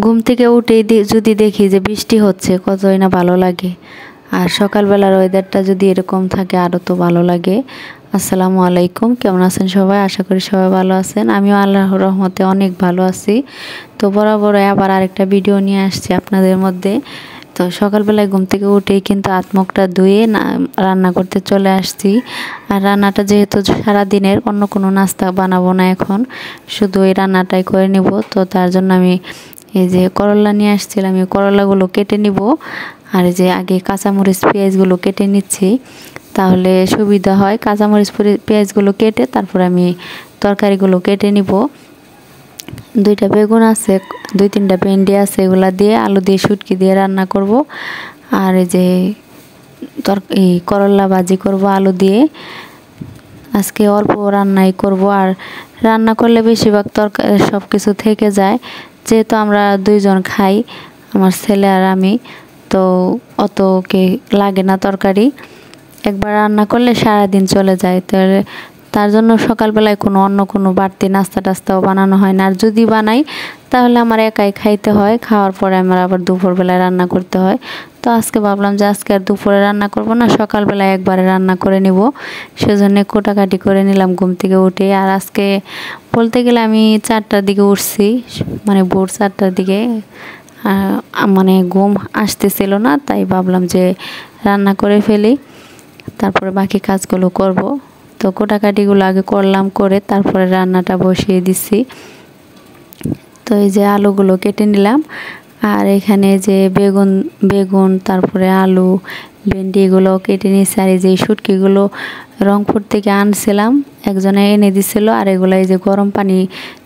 ঘুম থেকে উঠেই যদি দেখি যে বৃষ্টি হচ্ছে কতই না ভালো লাগে। আর সকালবেলার ওয়েদারটা যদি এরকম থাকে আরও তো ভালো লাগে। আসসালামু আলাইকুম, কেমন আছেন সবাই? আশা করি সবাই ভালো আছেন। আমিও আল্লাহর রহমতে অনেক ভালো আছি। তো বরাবর আবার আরেকটা ভিডিও নিয়ে আসছি আপনাদের মধ্যে। তো সকালবেলায় ঘুম থেকে উঠেই কিন্তু হাত মুখটা ধুয়ে রান্না করতে চলে আসছি। আর রান্নাটা যেহেতু সারাদিনের, অন্য কোনো নাস্তা বানাবো না, এখন শুধু এই রান্নাটাই করে নিব। তো তার জন্য আমি এই যে করলা নিয়ে আসছিলাম, এই করলাগুলো কেটে নিব। আর এই যে আগে কাঁচামরিচ পেঁয়াজগুলো কেটে নিচ্ছি, তাহলে সুবিধা হয়। কাঁচামরিচ পেঁয়াজগুলো কেটে তারপর আমি তরকারিগুলো কেটে নিব। দুইটা বেগুন আছে, দুই তিনটা ভেন্ডি আছে, এগুলা দিয়ে আলু দিয়ে শুটকি দিয়ে রান্না করব। আর এই যে এই করলা ভাজি করব আলু দিয়ে। আজকে অল্প রান্নাই করব। আর রান্না করলে বেশিরভাগ তরকারি সব কিছু থেকে যায়, যেহেতু আমরা দুইজন খাই, আমার ছেলে আর আমি, তো অত কে লাগে না তরকারি। একবার রান্না করলে সারাদিন চলে যায়। তার জন্য সকালবেলায় অন্য কোনো বাড়তি নাস্তা টাস্তাও বানানো হয় না। আর যদি বানাই তাহলে আমার একাই খাইতে হয়, খাওয়ার পরে আমার আবার দুপুরবেলায় রান্না করতে হয়। তো আজকে ভাবলাম যে আজকে আর দুপুরে রান্না করব না, সকালবেলায় একবারে রান্না করে নিব। সেজন্য কোটাকাটি করে নিলাম ঘুম থেকে উঠে। আর আজকে বলতে গেলে আমি 4টার দিকে উঠছি, মানে ভোর 4টার দিকে। মানে ঘুম আসতেছিল না, তাই ভাবলাম যে রান্না করে ফেলি, তারপরে বাকি কাজগুলো করব। তো কোটাকাটিগুলো আগে করলাম, করে তারপরে রান্নাটা বসিয়ে দিছি। তো এই যে আলুগুলো কেটে নিলাম। আর এখানে যে বেগুন তারপরে আলু ভেন্ডি এগুলো কেটে নিয়েছি। আর এই যে শুটকিগুলো রংপুর থেকে আনছিলাম, একজনে এনে দিছিল। আর এগুলো এই যে গরম পানি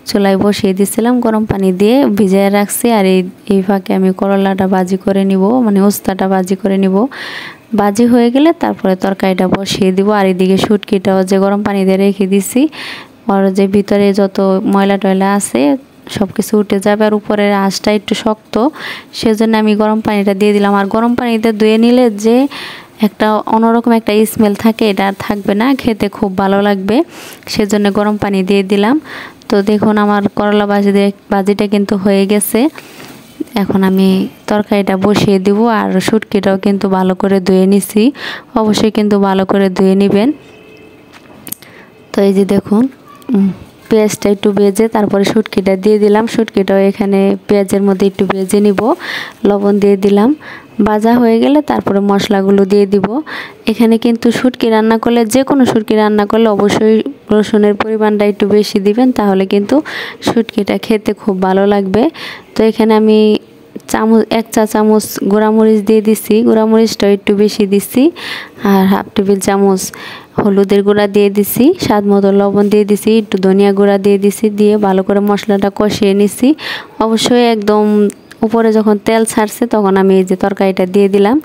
চুলায় বসিয়ে দিছিলাম, গরম পানি দিয়ে ভিজিয়ে রাখছি। আর এই ফাঁকে আমি করলাটা ভাজি করে নিব, মানে উস্তাটা ভাজি করে নিব। ভাজি হয়ে গেলে তারপরে তরকারিটা বসিয়ে দিব। আর এদিকে শুটকিটাও যে গরম পানি দিয়ে রেখে দিছি, আর যে ভিতরে যত ময়লা টয়লা আছে সব কিছু উঠে যাবে। আর উপরের আঁচটা একটু শক্ত, সেজন্য আমি গরম পানিটা দিয়ে দিলাম। আর গরম পানিতে ধুয়ে নিলে যে একটা অন্যরকম একটা স্মেল থাকে, এটা আর থাকবে না, খেতে খুব ভালো লাগবে। সেজন্য গরম পানি দিয়ে দিলাম। তো দেখুন আমার করলা ভাজিটা কিন্তু হয়ে গেছে। এখন আমি তরকারিটা বসিয়ে দিব। আর শুটকিটাও কিন্তু ভালো করে ধুয়ে নিছি, অবশ্যই কিন্তু ভালো করে ধুয়ে নেবেন। তো এই যে দেখুন পেঁয়াজটা একটু ভেজে তারপরে শুটকিটা দিয়ে দিলাম। শুটকিটাও এখানে পেঁয়াজের মধ্যে একটু ভেজে নিব, লবণ দিয়ে দিলাম। ভাজা হয়ে গেলে তারপরে মশলাগুলো দিয়ে দিব। এখানে কিন্তু শুটকি রান্না করলে, যে কোনো শুটকি রান্না করলে অবশ্যই রসুনের পরিমাণটা একটু বেশি দিবেন, তাহলে কিন্তু শুটকিটা খেতে খুব ভালো লাগবে। তো এখানে আমি এক চা চামচ গুঁড়ামরিচ দিয়ে দিছি, গুঁড়ামরিচটাও একটু বেশি দিছি। আর হাফ টেবিল চামচ হলুদের গুঁড়া দিয়ে দিছি, স্বাদ মতো লবণ দিয়ে দিছি, একটু ধনিয়া গুঁড়া দিয়ে দিছি। দিয়ে ভালো করে মশলাটা কষিয়ে নিছি। অবশ্যই একদম উপরে যখন তেল ছাড়ছে তখন আমি এই যে তরকারিটা দিয়ে দিলাম,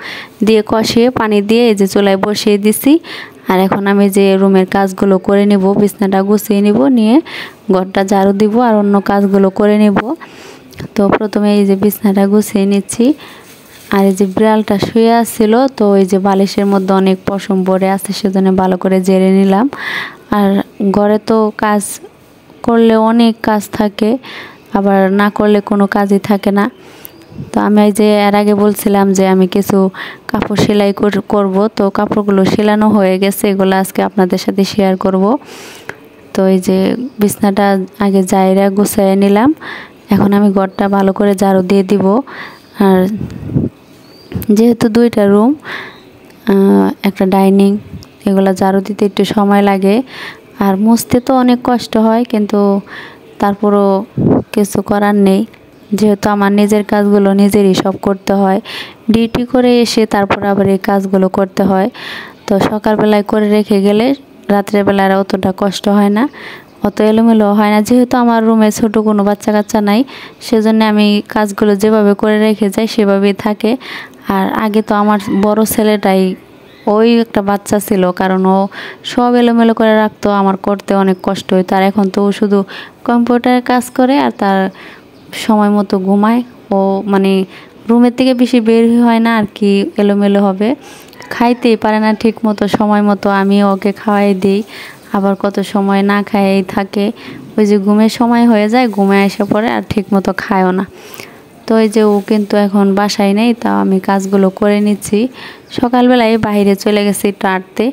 দিয়ে কষিয়ে পানি দিয়ে এই যে চুলায় বসিয়ে দিছি। আর এখন আমি যে রুমের কাজগুলো করে নেব, বিছনাটা গুছিয়ে নিব, নিয়ে ঘরটা ঝাড়ু দিব আর অন্য কাজগুলো করে নেব। তো প্রথমে এই যে বিছনাটা গুছিয়ে নিচ্ছি। আর এই যে বিড়ালটা শুয়ে আসছিল, তো এই যে বালিশের মধ্যে অনেক পশম পড়ে আছে, সেজন্য ভালো করে ঝেড়ে নিলাম। আর ঘরে তো কাজ করলে অনেক কাজ থাকে, আবার না করলে কোনো কাজই থাকে না। তো আমি এই যে এর আগে বলছিলাম যে আমি কিছু কাপড় সেলাই করব, তো কাপড়গুলো সেলানো হয়ে গেছে, এগুলো আজকে আপনাদের সাথে শেয়ার করব। তো এই যে বিছনাটা আগে জায়গা গুছিয়ে নিলাম। এখন আমি ঘরটা ভালো করে ঝাড়ু দিয়ে দিব। আর যেহেতু দুইটা রুম, একটা ডাইনিং, এগুলো ঝাড়ু দিতে একটু সময় লাগে। আর মুছতে তো অনেক কষ্ট হয়, কিন্তু তারপরও কিছু করার নেই, যেহেতু আমার নিজের কাজগুলো নিজেরই সব করতে হয়। ডিউটি করে এসে তারপর আবার এই কাজগুলো করতে হয়। তো সকালবেলায় করে রেখে গেলে রাত্রেবেলায় অতটা কষ্ট হয় না, অত এলোমেলো হয় না। যেহেতু আমার রুমে ছোট কোনো বাচ্চা কাচ্চা নাই, সেজন্য আমি কাজগুলো যেভাবে করে রেখে যাই সেভাবেই থাকে। আর আগে তো আমার বড় ছেলেটাই, ওই একটা বাচ্চা ছিল, কারণ ও সব এলোমেলো করে রাখতো, আমার করতে অনেক কষ্ট হতো। আর এখন তো ও শুধু কম্পিউটারে কাজ করে আর তার সময় মতো ঘুমায়। ও মানে রুমের থেকে বেশি বের হয় না আর কি, এলোমেলো হবে, খাইতেই পারে না ঠিক মতো সময় মতো। আমি ওকে খাওয়াই দিই, আবার কত সময় না খাইয়েই থাকে। ওই যে ঘুমের সময় হয়ে যায়, ঘুমে এসে পড়ে আর ঠিক মতো খায়ও না। তো এই যে ও কিন্তু এখন বাসায় নেই, তাও আমি কাজগুলো করে নিচ্ছি। সকালবেলায় বাইরে চলে গেছি একটু হাঁটতে,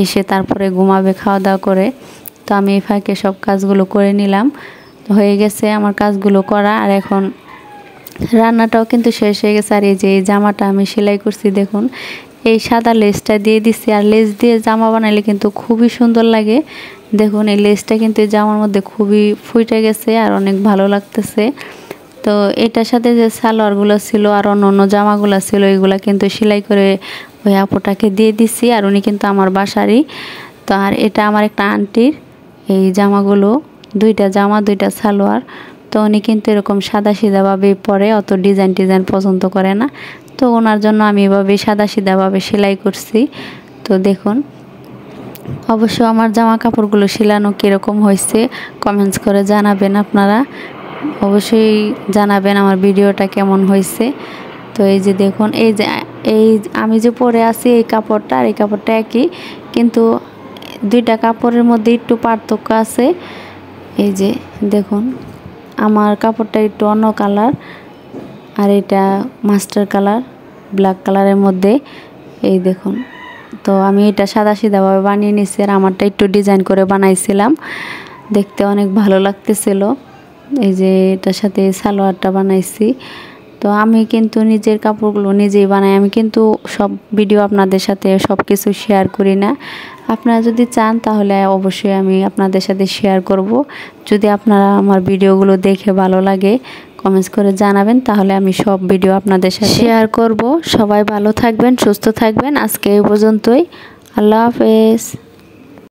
এসে তারপরে ঘুমাবে খাওয়া দাওয়া করে। তো আমি এই ফাঁকে সব কাজগুলো করে নিলাম, হয়ে গেছে আমার কাজগুলো করা। আর এখন রান্নাটাও কিন্তু শেষ হয়ে গেছে। আর এই যে এই জামাটা আমি সেলাই করছি দেখুন, এই সাদা লেসটা দিয়ে দিচ্ছি। আর লেস দিয়ে জামা বানাইলে কিন্তু খুবই সুন্দর লাগে। দেখুন এই লেসটা কিন্তু এই জামার মধ্যে খুবই ফুটে গেছে আর অনেক ভালো লাগতেছে। তো এটার সাথে যে সালোয়ারগুলো ছিল আর অন্য জামাগুলো ছিল, এগুলো কিন্তু সেলাই করে ওই আপুটাকে দিয়ে দিছি। আর উনি কিন্তু আমার বাসারই। তো আর এটা আমার একটা আন্টির এই জামাগুলো, দুইটা জামা দুইটা সালোয়ার। তো উনি কিন্তু এরকম সাদা সিধাভাবে পরে, অত ডিজাইন পছন্দ করে না। তো ওনার জন্য আমি এভাবে সাদা সিধাভাবে সেলাই করছি। তো দেখুন, অবশ্য আমার জামা কাপড়গুলো সেলানো কীরকম হয়েছে কমেন্টস করে জানাবেন আপনারা, অবশ্যই জানাবেন আমার ভিডিওটা কেমন হয়েছে। তো এই যে দেখুন, এই আমি যে পরে আছি এই কাপড়টা আর এই কাপড়টা একই, কিন্তু দুইটা কাপড়ের মধ্যে একটু পার্থক্য আছে। এই যে দেখুন, আমার কাপড়টা একটু অন্য কালার আর এটা মাস্টার কালার ব্ল্যাক কালারের মধ্যে। এই দেখুন, তো আমি এটা সাদা সিধাভাবে বানিয়ে নিয়েছি আর আমারটা একটু ডিজাইন করে বানাইছিলাম, দেখতে অনেক ভালো লাগতেছিল। এই যে এটার সাথে সালোয়ারটা বানাইছি। তো আমি কিন্তু নিজের কাপড়গুলো নিজেই বানাই, আমি কিন্তু সব ভিডিও আপনাদের সাথে সব কিছু শেয়ার করি না। আপনারা যদি চান তাহলে অবশ্যই আমি আপনাদের সাথে শেয়ার করব। যদি আপনারা আমার ভিডিওগুলো দেখে ভালো লাগে কমেন্টস করে জানাবেন, তাহলে আমি সব ভিডিও আপনাদের সাথে শেয়ার করব। সবাই ভালো থাকবেন, সুস্থ থাকবেন। আজকে এই পর্যন্তই। আল্লাহ হাফেজ।